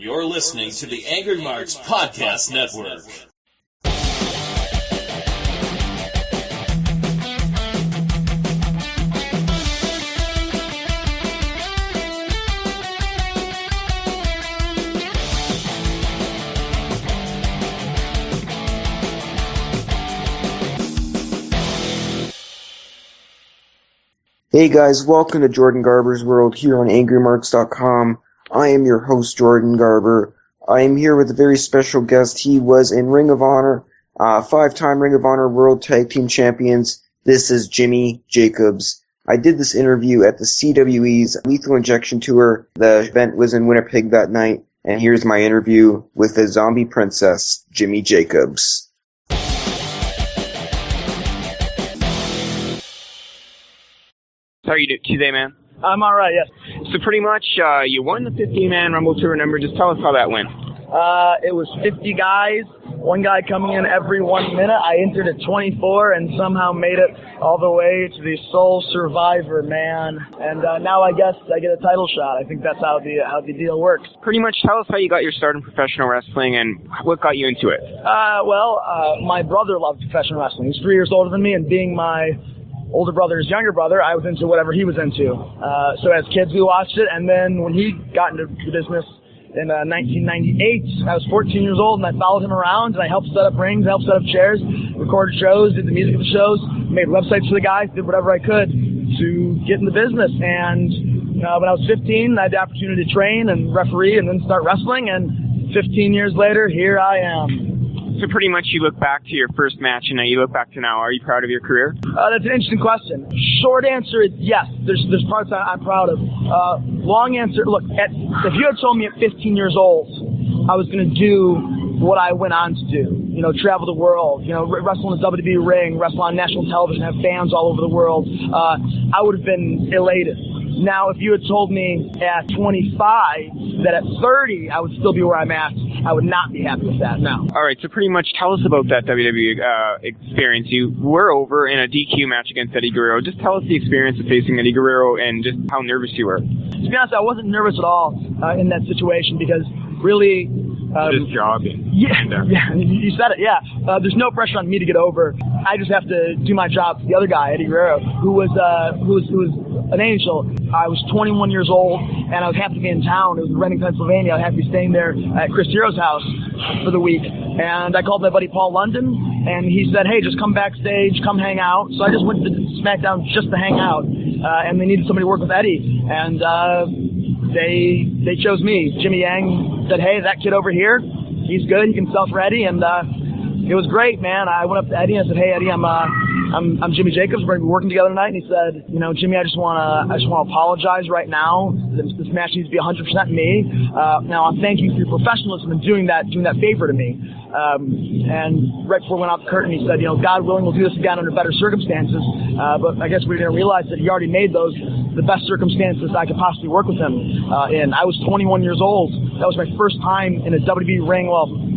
You're listening to the Angry Marks Podcast Network. Hey guys, welcome to Jordan Garber's World here on AngryMarks.com. I am your host, Jordan Garber. I am here with a very special guest. He was in Ring of Honor, 5-time Ring of Honor World Tag Team Champions. This is Jimmy Jacobs. I did this interview at the CWE's Lethal Injection Tour. The event was in Winnipeg that night, and here's my interview with the Zombie Princess, Jimmy Jacobs. How are you doing today, man? I'm all right, yes. So pretty much, you won the 15-man Rumble Tour number. Just tell us how that went. It was 50 guys, one guy coming in every 1 minute. I entered at 24 and somehow made it all the way to the sole survivor, man. And now I guess I get a title shot. I think that's how the deal works. Pretty much, tell us how you got your start in professional wrestling and what got you into it. My brother loved professional wrestling. He's 3 years older than me, and being my older brother's younger brother, I was into whatever he was into. So as kids, we watched it, and then when he got into the business in 1998, I was 14 years old, and I followed him around, and I helped set up rings, helped set up chairs, recorded shows, did the music of the shows, made websites for the guys, did whatever I could to get in the business. And when I was 15, I had the opportunity to train and referee and then start wrestling, and 15 years later, here I am. So pretty much you look back to your first match and now you look back to now. Are you proud of your career? That's an interesting question. Short answer is yes. There's parts I'm proud of. Long answer, look, if you had told me at 15 years old I was going to do what I went on to do, travel the world, wrestle in the WWE ring, wrestle on national television, have fans all over the world, I would have been elated. Now, if you had told me at 25 that at 30 I would still be where I'm at, I would not be happy with that now. All right, so pretty much tell us about that WWE experience. You were over in a DQ match against Eddie Guerrero. Just tell us the experience of facing Eddie Guerrero and just how nervous you were. To be honest, I wasn't nervous at all in that situation because really... just jogging. Yeah, you said it, yeah. There's no pressure on me to get over. I just have to do my job for the other guy, Eddie Guerrero, who was an angel. I was 21 years old, and I was happy to be in town. It was in Reading, Pennsylvania. I had to be staying there at Chris Hero's house for the week. And I called my buddy Paul London, and he said, hey, just come backstage, come hang out. So I just went to SmackDown just to hang out, and they needed somebody to work with Eddie. And they chose me. Jimmy Yang said, hey, that kid over here, he's good, he can sell for Eddie, and it was great, man. I went up to Eddie and I said, hey, Eddie, I'm Jimmy Jacobs. We're going to be working together tonight. And he said, Jimmy, I just want to apologize right now. This match needs to be 100% me. Now, I'm thanking you for your professionalism and doing that favor to me. And right before we went out the curtain, he said, God willing, we'll do this again under better circumstances. But I guess we didn't realize that he already made those the best circumstances I could possibly work with him in. I was 21 years old. That was my first time in a WWE ring,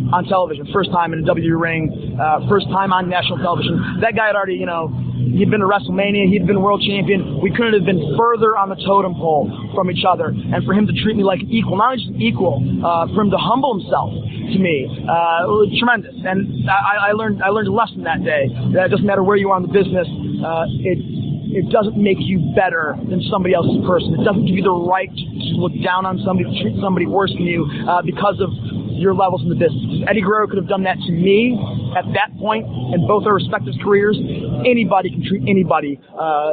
on television, first time in a WWE ring, first time on national television. That guy had already, he'd been to WrestleMania, he'd been world champion. We couldn't have been further on the totem pole from each other. And for him to treat me like equal, not just equal, for him to humble himself to me, it was tremendous. And I learned a lesson that day. That it doesn't matter where you are in the business, it doesn't make you better than somebody else's person. It doesn't give you the right to look down on somebody, to treat somebody worse than you because of your levels in the business. Eddie Guerrero could have done that to me at that point in both our respective careers. Anybody can treat anybody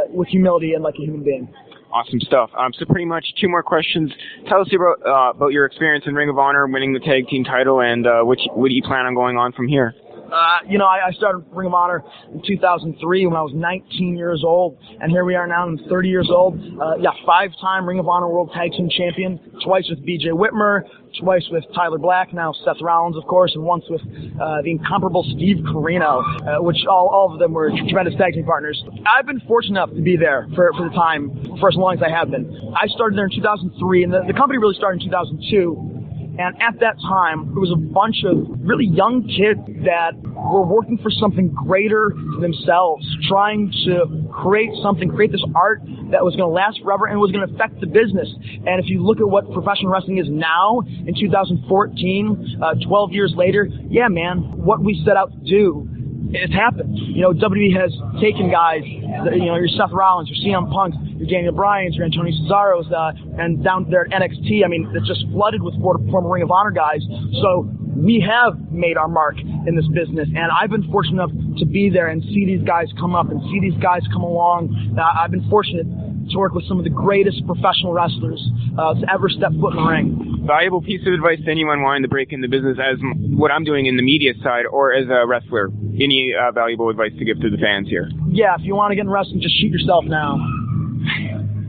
with humility and like a human being. Awesome stuff. So pretty much 2 more questions. Tell us about your experience in Ring of Honor, winning the tag team title, and what do you plan on going on from here? I started Ring of Honor in 2003 when I was 19 years old, and here we are now. I'm 30 years old. 5-time Ring of Honor World Tag Team Champion, twice with B.J. Whitmer, twice with Tyler Black, now Seth Rollins, of course, and once with the incomparable Steve Corino, which all of them were tremendous tag team partners. I've been fortunate enough to be there for the time, for as long as I have been. I started there in 2003, and the company really started in 2002. And at that time, there was a bunch of really young kids that were working for something greater than themselves, trying to create something, create this art that was going to last forever and was going to affect the business. And if you look at what professional wrestling is now in 2014, 12 years later, yeah, man, what we set out to do, it's happened. WWE has taken guys, your Seth Rollins, your CM Punks, your Daniel Bryans, your Antonio Cesaro's, and down there at NXT, it's just flooded with former Ring of Honor guys. So we have made our mark in this business, and I've been fortunate enough to be there and see these guys come up and see these guys come along. I've been fortunate to work with some of the greatest professional wrestlers to ever step foot in the ring. Valuable piece of advice to anyone wanting to break into business as what I'm doing in the media side or as a wrestler. Any valuable advice to give to the fans here? Yeah, if you want to get in wrestling, just shoot yourself now.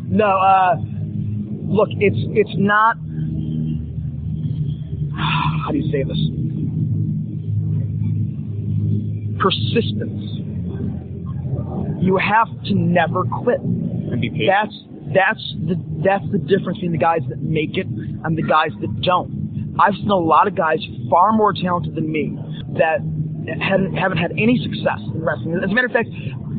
No, look, it's not, how do you say this? Persistence. You have to never quit. And be patient. That's the difference between the guys that make it and the guys that don't. I've seen a lot of guys far more talented than me that haven't had any success in wrestling. As a matter of fact,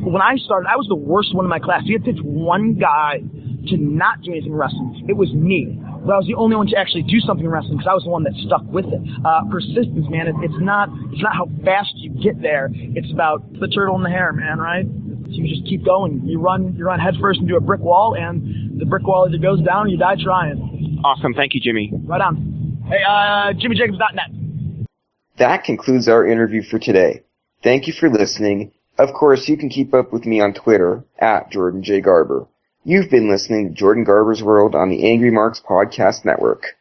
when I started, I was the worst one in my class. We had picked one guy to not do anything in wrestling. It was me. But I was the only one to actually do something in wrestling because I was the one that stuck with it. Persistence, man. It's not how fast you get there. It's about the turtle and the hare, man, right? So you just keep going. You run headfirst into a brick wall, and the brick wall either goes down or you die trying. Awesome. Thank you, Jimmy. Right on. Hey, JimmyJacobs.net. That concludes our interview for today. Thank you for listening. Of course, you can keep up with me on Twitter at Jordan J. Garber. You've been listening to Jordan Garber's World on the Angry Marks Podcast Network.